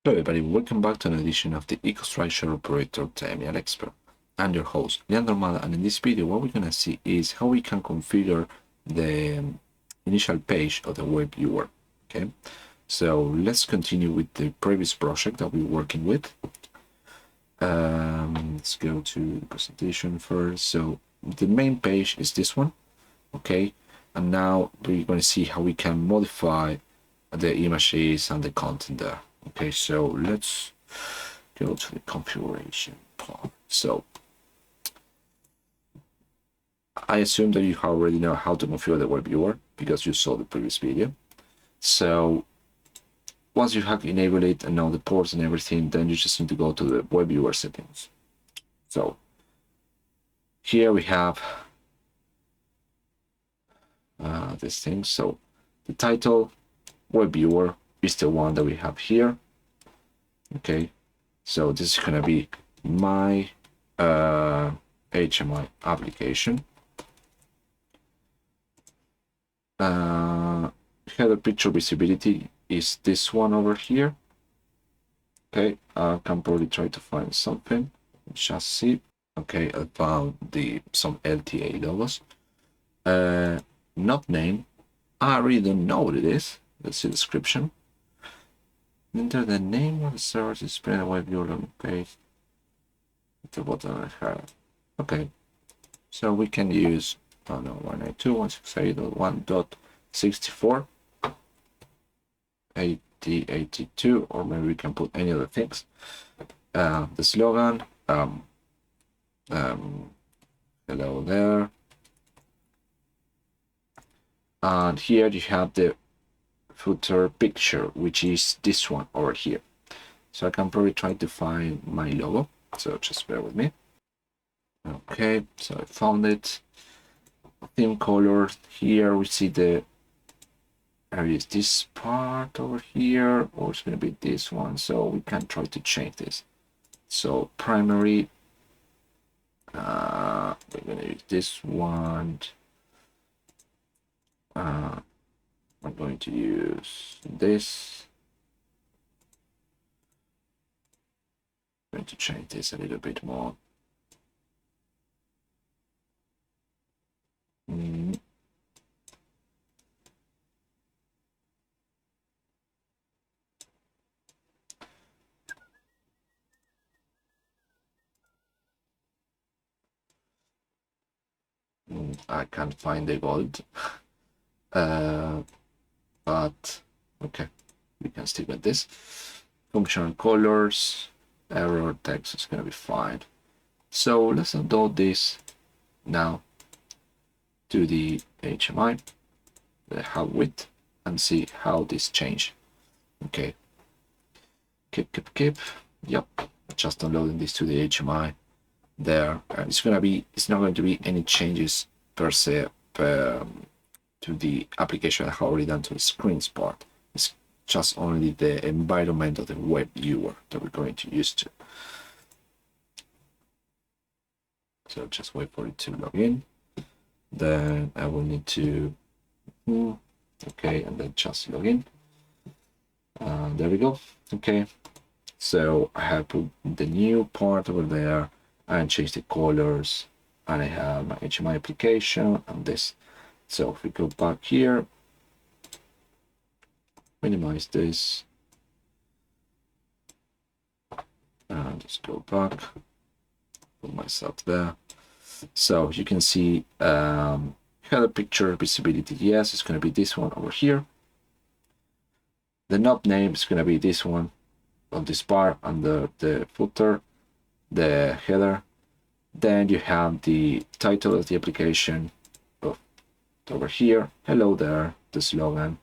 Hello everybody, welcome back to an edition of the EcoStruxure Operator Terminal Expert. I'm your host, Leandro Armada, and in this video what we're going to see is how we can configure the initial page of the WebViewer. Okay, so let's continue with the previous project that we're working with. Let's go to the presentation first. So the main page is this one, okay, and now we're going to see how we can modify the images and the content there. Okay, so let's go to the configuration part. So I assume that you already know how to configure the WebViewer because you saw the previous video. So once you have enabled it and know the ports and everything, then you just need to go to the WebViewer settings. So here we have this thing. So the title WebViewer is the one that we have here. Okay, so this is going to be my HMI application. Header picture visibility is this one over here. Okay, I can probably try to find something. Just see. Okay, I found some LTA logos. Not name. I really don't know what it is. Let's see the description. Enter the name of the server to display the WebViewer on the page at the bottom of the header. Okay, so we can use 192.168.1.64 8082, or maybe we can put any other things. The slogan, hello there, and here you have the footer picture, which is this one over here. So I can probably try to find my logo, so just bear with me. Okay, so I found it. Theme color, here we see the is this part over here, or it's going to be this one, so we can try to change this. So primary, we're going to use this one. I'm going to use this. I'm going to change this a little bit more. I can't find the gold, but okay, we can stick with this. Functional colors, error text is going to be fine. So let's upload this now to the HMI, the hub width, and see how this change. Okay, keep. Yep, just downloading this to the HMI there. It's not going to be any changes per se to the application I have already done to the screens part. It's just only the environment of the WebViewer that we're going to use to. So just wait for it to log in. Then I will need to, okay, and then just log in. There we go. Okay, so I have put the new part over there and change the colors, and I have my HMI application and this. So if we go back here, minimize this, and just go back, put myself there. So you can see header picture visibility, yes, it's going to be this one over here. The knob name is going to be this one of this bar under the footer, the header. Then you have the title of the application over here, hello there, the slogan,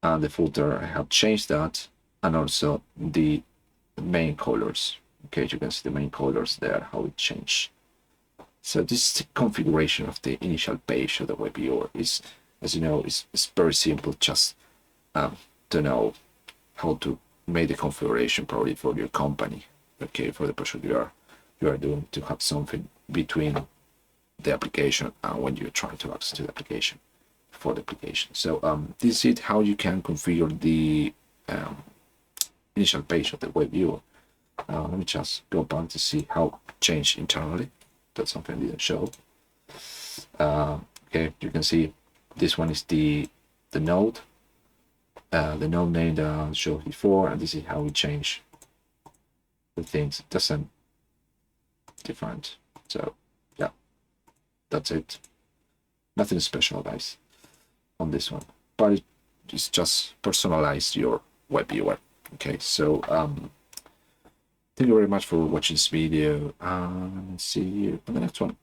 and the footer. I have changed that, and also the main colors. Okay, you can see the main colors there, how it changed. So this is the configuration of the initial page of the WebViewer. Is, as you know, it's very simple. Just to know how to make the configuration probably for your company. Okay, for the project you are doing, to have something between the application and when you're trying to access to the application for the application. So this is how you can configure the initial page of the WebViewer. Let me just go back to see how it changed internally. That's something I didn't show. Okay, you can see this one is the node name that I showed before, and this is how we change the things. It doesn't different. So yeah, that's it. Nothing special, guys, on this one, but it's just personalize your WebViewer. Okay, so thank you very much for watching this video. See you on the next one.